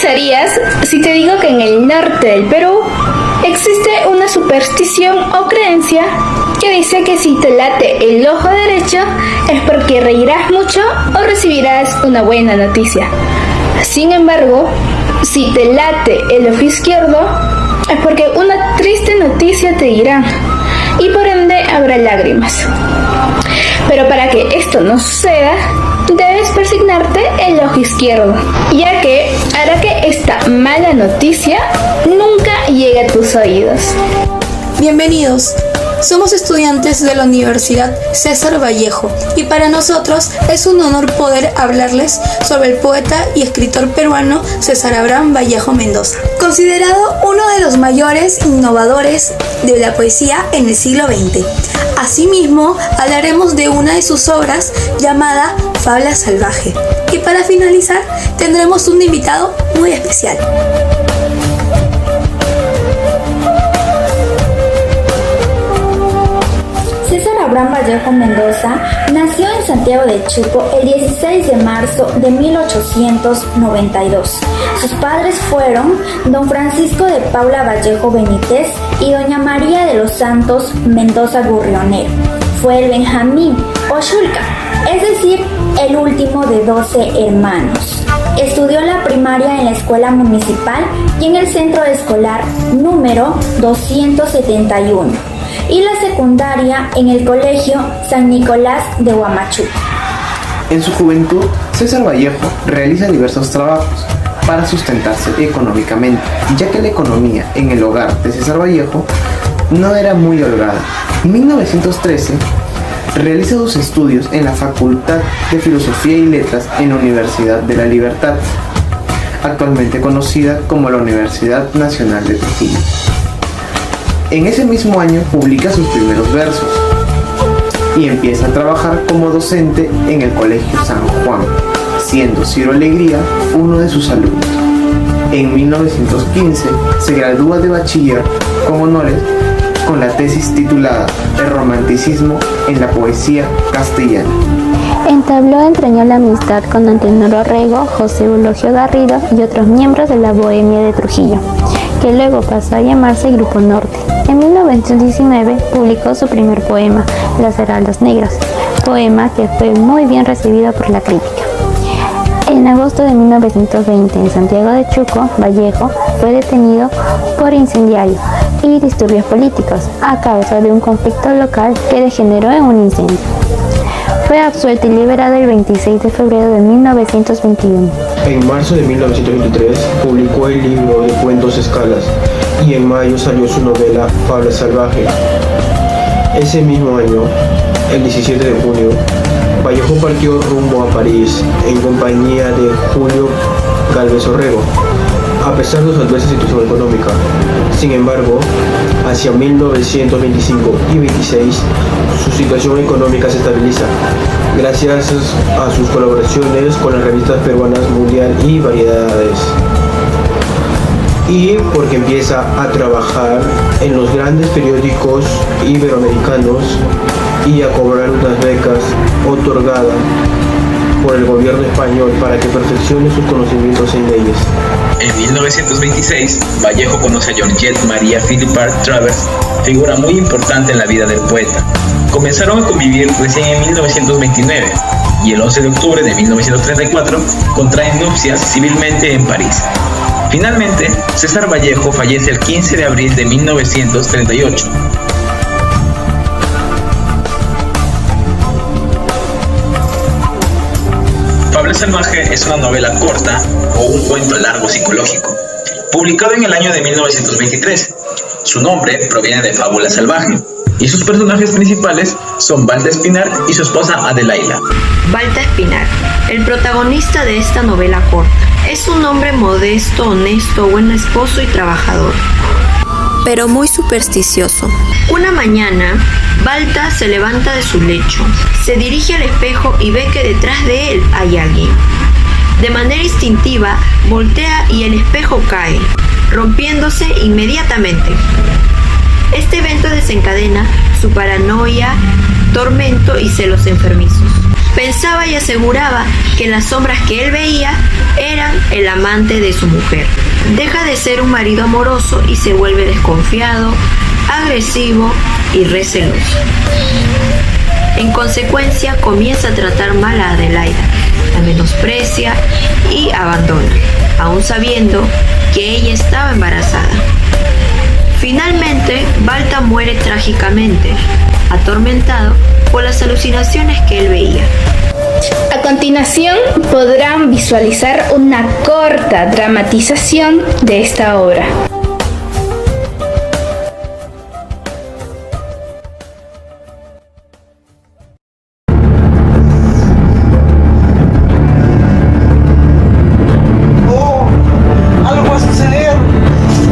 pensarías si te digo que en el norte del Perú existe una superstición o creencia que dice que si te late el ojo derecho es porque reirás mucho o recibirás una buena noticia? Sin embargo, si te late el ojo izquierdo es porque una triste noticia te dirán y por ende habrá lágrimas. Pero para que esto no suceda, debes persignarte el ojo izquierdo, ya que hará que esta mala noticia nunca llegue a tus oídos. Bienvenidos. Somos estudiantes de la Universidad César Vallejo y para nosotros es un honor poder hablarles sobre el poeta y escritor peruano César Abraham Vallejo Mendoza, considerado uno de los mayores innovadores de la poesía en el siglo XX. Asimismo, hablaremos de una de sus obras llamada Fabla Salvaje. Y para finalizar, tendremos un invitado muy especial. César Abraham Vallejo Mendoza nació en Santiago de Chuco el 16 de marzo de 1892. Sus padres fueron don Francisco de Paula Vallejo Benítez y doña María de los Santos Mendoza Gurrionero. Fue el Benjamín o Shulca, es decir, el último de 12 hermanos. Estudió la primaria en la escuela municipal y en el centro escolar número 271. Y la secundaria en el Colegio San Nicolás de Huamachuco. En su juventud, César Vallejo realiza diversos trabajos para sustentarse económicamente, ya que la economía en el hogar de César Vallejo no era muy holgada. En 1913, realiza sus estudios en la Facultad de Filosofía y Letras en la Universidad de la Libertad, actualmente conocida como la Universidad Nacional de Trujillo. En ese mismo año publica sus primeros versos y empieza a trabajar como docente en el Colegio San Juan, siendo Ciro Alegría uno de sus alumnos. En 1915 se gradúa de bachiller con honores con la tesis titulada El romanticismo en la poesía castellana. Entabló entrañable amistad con Antenor Orrego, José Eulogio Garrido y otros miembros de la Bohemia de Trujillo, que luego pasó a llamarse Grupo Norte. En 1919 publicó su primer poema, Las Heraldas Negras, poema que fue muy bien recibido por la crítica. En agosto de 1920, en Santiago de Chuco, Vallejo fue detenido por incendiario y disturbios políticos a causa de un conflicto local que degeneró en un incendio. Fue absuelto y liberado el 26 de febrero de 1921. En marzo de 1923 publicó el libro de cuentos Escalas y en mayo salió su novela Fabla Salvaje. Ese mismo año, el 17 de junio, Vallejo partió rumbo a París en compañía de Julio Gálvez Orrego, a pesar de su adversa situación económica. Sin embargo, hacia 1925 y 26, su situación económica se estabiliza, gracias a sus colaboraciones con las revistas peruanas Mundial y Variedades. Y porque empieza a trabajar en los grandes periódicos iberoamericanos y a cobrar unas becas otorgadas por el gobierno español para que perfeccione sus conocimientos en leyes. En 1926, Vallejo conoce a Georgette María Philippard Travers, figura muy importante en la vida del poeta. Comenzaron a convivir recién en 1929 y el 11 de octubre de 1934 contraen nupcias civilmente en París. Finalmente, César Vallejo fallece el 15 de abril de 1938. Fabla Salvaje es una novela corta o un cuento largo psicológico, publicado en el año de 1923. Su nombre proviene de Fábula Salvaje y sus personajes principales son Balta Espinar y su esposa Adelaida. Balta Espinar, el protagonista de esta novela corta, es un hombre modesto, honesto, buen esposo y trabajador, pero muy supersticioso. Una mañana, Balta se levanta de su lecho, se dirige al espejo y ve que detrás de él hay alguien. De manera instintiva, voltea y el espejo cae, rompiéndose inmediatamente. Este evento desencadena su paranoia, tormento y celos enfermizos. Pensaba y aseguraba que las sombras que él veía eran el amante de su mujer. Deja de ser un marido amoroso y se vuelve desconfiado, agresivo y receloso. En consecuencia, comienza a tratar mal a Adelaida, la menosprecia y abandona, aún sabiendo que ella estaba embarazada. Finalmente, Balta muere trágicamente, atormentado por las alucinaciones que él veía. A continuación podrán visualizar una corta dramatización de esta obra. Algo va a suceder.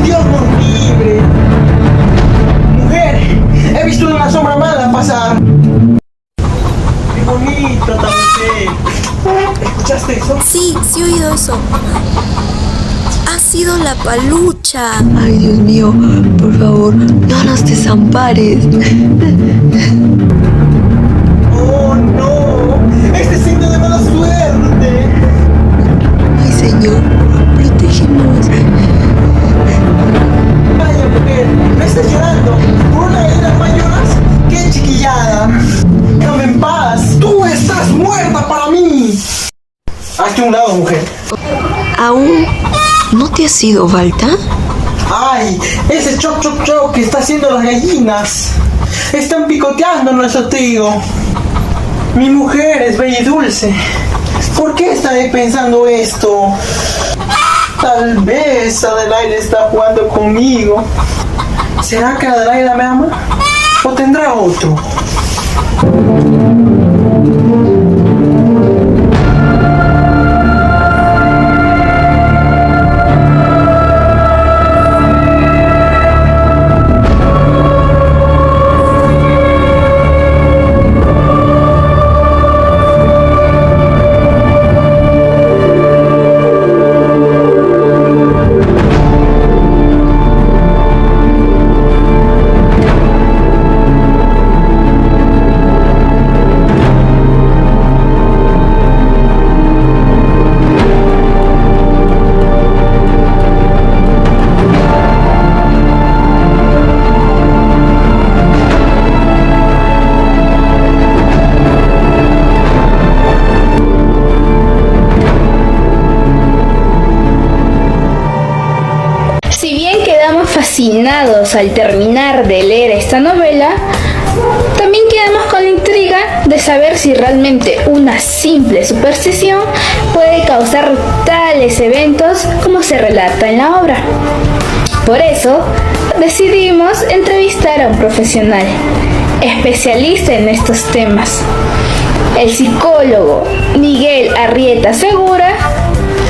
Dios nos libre. Mujer, he visto una sombra mala pasar. Qué bonito atardecer. ¿Escuchaste eso? Sí, he oído eso. Ha sido la palucha. Ay, Dios mío, por favor, no nos desampares. Oh, no. Este es signo de mala suerte. Ay, Señor, protégenos. Vaya, mujer, no estés llorando. Por una herida más lloras. ¡Qué chiquillada! Déjame en paz. Tú estás muerta para mí. Hazte un lado, mujer. ¿Aún no te has ido, Balta? ¡Ay! Ese choc choc choc que está haciendo las gallinas. Están picoteando nuestro trigo. Mi mujer es bella y dulce. ¿Por qué estaré pensando esto? Tal vez Adelaida está jugando conmigo. ¿Será que Adelaida me ama? ¿O tendrá otro? Fascinados al terminar de leer esta novela, también quedamos con la intriga de saber si realmente una simple superstición puede causar tales eventos como se relata en la obra. Por eso, decidimos entrevistar a un profesional, especialista en estos temas. El psicólogo Miguel Arrieta Segura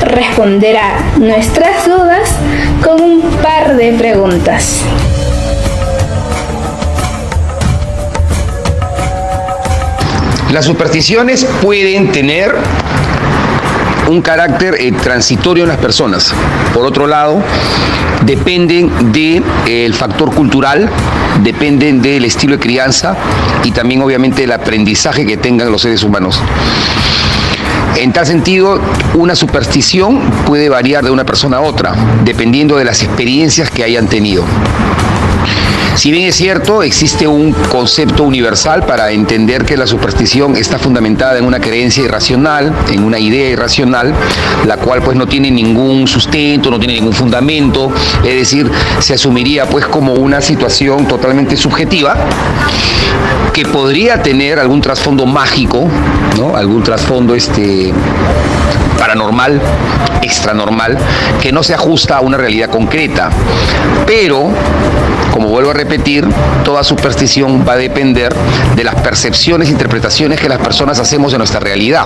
responderá nuestras dudas con un par de preguntas. Las supersticiones pueden tener un carácter transitorio en las personas. Por otro lado, dependen del factor cultural, dependen del estilo de crianza y también obviamente del aprendizaje que tengan los seres humanos. En tal sentido, una superstición puede variar de una persona a otra, dependiendo de las experiencias que hayan tenido. Si bien es cierto, existe un concepto universal para entender que la superstición está fundamentada en una creencia irracional, en una idea irracional, la cual pues no tiene ningún sustento, no tiene ningún fundamento, es decir, se asumiría pues como una situación totalmente subjetiva, que podría tener algún trasfondo mágico, ¿no? Algún trasfondo paranormal, extranormal, que no se ajusta a una realidad concreta. Pero, como vuelvo a repetir, toda superstición va a depender de las percepciones e interpretaciones que las personas hacemos de nuestra realidad.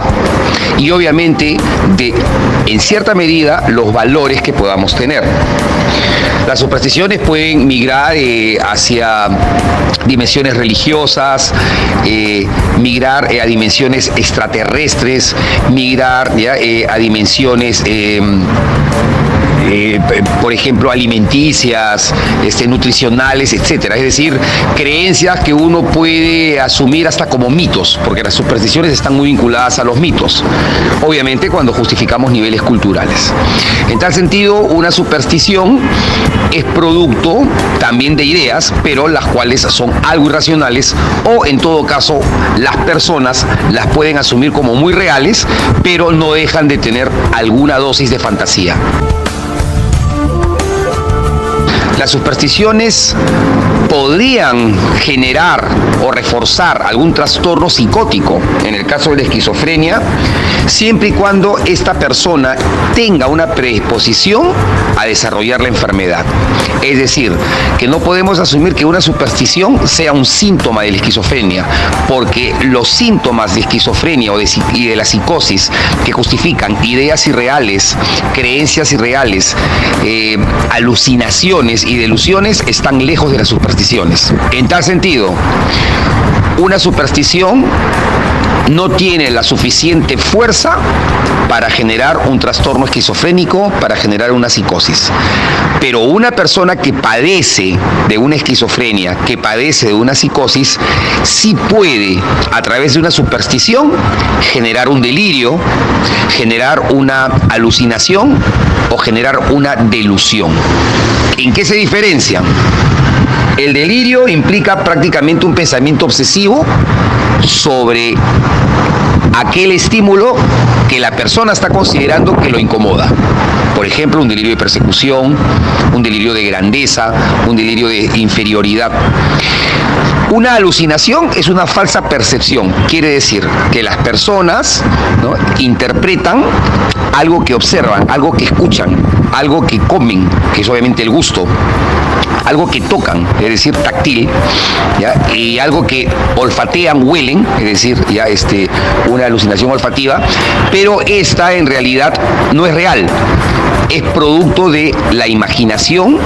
Y obviamente, en cierta medida, los valores que podamos tener. Las supersticiones pueden migrar hacia dimensiones religiosas, migrar a dimensiones extraterrestres, migrar a dimensiones por ejemplo, alimenticias, nutricionales, etcétera. Es decir, creencias que uno puede asumir hasta como mitos, porque las supersticiones están muy vinculadas a los mitos, obviamente cuando justificamos niveles culturales. En tal sentido, una superstición es producto también de ideas, pero las cuales son algo irracionales, o en todo caso las personas las pueden asumir como muy reales, pero no dejan de tener alguna dosis de fantasía. Las supersticiones podrían generar o reforzar algún trastorno psicótico, en el caso de la esquizofrenia, siempre y cuando esta persona tenga una predisposición a desarrollar la enfermedad. Es decir, que no podemos asumir que una superstición sea un síntoma de la esquizofrenia, porque los síntomas de esquizofrenia y de la psicosis que justifican ideas irreales, creencias irreales, alucinaciones y delusiones están lejos de las supersticiones. En tal sentido, una superstición no tiene la suficiente fuerza para generar un trastorno esquizofrénico, para generar una psicosis. Pero una persona que padece de una esquizofrenia, que padece de una psicosis, sí puede, a través de una superstición, generar un delirio, generar una alucinación o generar una delusión. ¿En qué se diferencian? El delirio implica prácticamente un pensamiento obsesivo sobre aquel estímulo que la persona está considerando que lo incomoda. Por ejemplo, un delirio de persecución, un delirio de grandeza, un delirio de inferioridad. Una alucinación es una falsa percepción. Quiere decir que las personas, ¿no?, interpretan algo que observan, algo que escuchan, algo que comen, que es obviamente el gusto, algo que tocan, es decir, táctil, ¿ya?, y algo que olfatean, huelen, es decir, ya una alucinación olfativa, pero esta en realidad no es real. Es producto de la imaginación,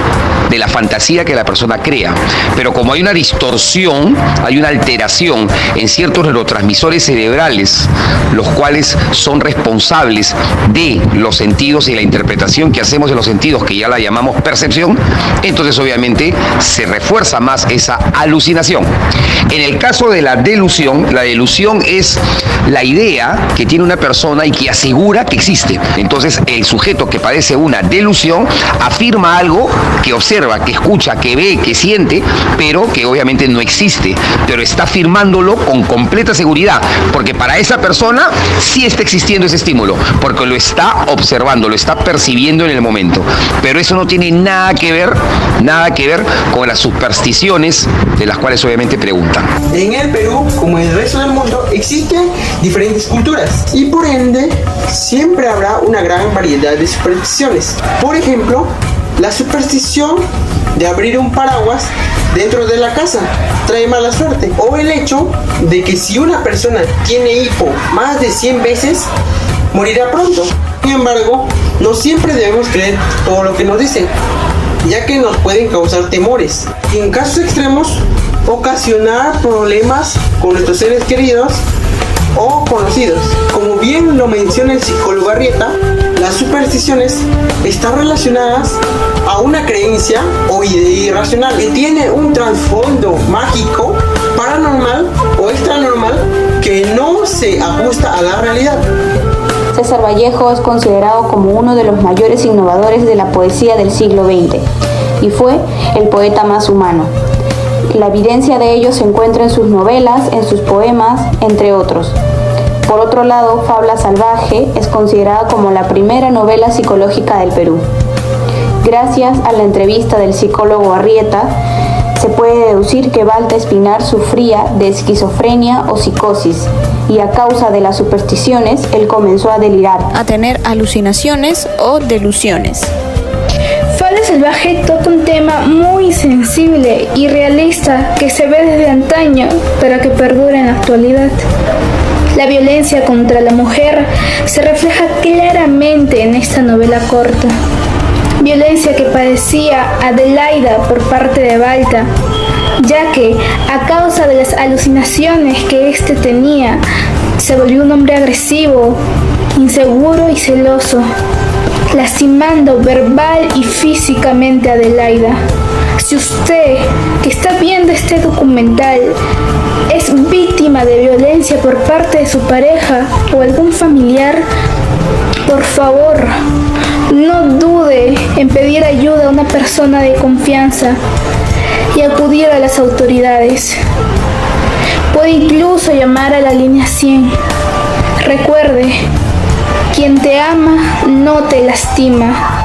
de la fantasía que la persona crea. Pero como hay una distorsión, hay una alteración en ciertos neurotransmisores cerebrales, los cuales son responsables de los sentidos y la interpretación que hacemos de los sentidos, que ya la llamamos percepción, entonces obviamente se refuerza más esa alucinación. En el caso de la delusión es la idea que tiene una persona y que asegura que existe. Entonces el sujeto que padece una delusión afirma algo que observa, que escucha, que ve, que siente, pero que obviamente no existe, pero está afirmándolo con completa seguridad, porque para esa persona sí está existiendo ese estímulo, porque lo está observando, lo está percibiendo en el momento. Pero eso no tiene nada que ver con las supersticiones de las cuales obviamente preguntan. En el Perú, como en el resto del mundo, existen diferentes culturas y por ende siempre habrá una gran variedad de supersticiones. Por ejemplo, la superstición de abrir un paraguas dentro de la casa trae mala suerte, o el hecho de que si una persona tiene hipo más de 100 veces, morirá pronto. Sin embargo, no siempre debemos creer todo lo que nos dicen, ya que nos pueden causar temores. En casos extremos, ocasionar problemas con nuestros seres queridos o conocidos. Como bien lo menciona el psicólogo Arrieta, las supersticiones están relacionadas a una creencia o idea irracional que tiene un trasfondo mágico, paranormal o extranormal que no se ajusta a la realidad. César Vallejo es considerado como uno de los mayores innovadores de la poesía del siglo XX y fue el poeta más humano. La evidencia de ello se encuentra en sus novelas, en sus poemas, entre otros. Por otro lado, Fabla Salvaje es considerada como la primera novela psicológica del Perú. Gracias a la entrevista del psicólogo Arrieta, se puede deducir que Balta Espinar sufría de esquizofrenia o psicosis, y a causa de las supersticiones, él comenzó a delirar, a tener alucinaciones o delusiones. Fabla Salvaje toca un tema muy sensible y realista que se ve desde antaño, pero que perdura en la actualidad. La violencia contra la mujer se refleja claramente en esta novela corta. Violencia que padecía Adelaida por parte de Balta, ya que a causa de las alucinaciones que éste tenía, se volvió un hombre agresivo, inseguro y celoso. lastimando verbal y físicamente a Adelaida. Si usted que está viendo este documental es víctima de violencia por parte de su pareja o algún familiar, por favor, no dude en pedir ayuda a una persona de confianza y acudir a las autoridades. Puede incluso llamar a la línea 100. Recuerde, quien te ama no te lastima.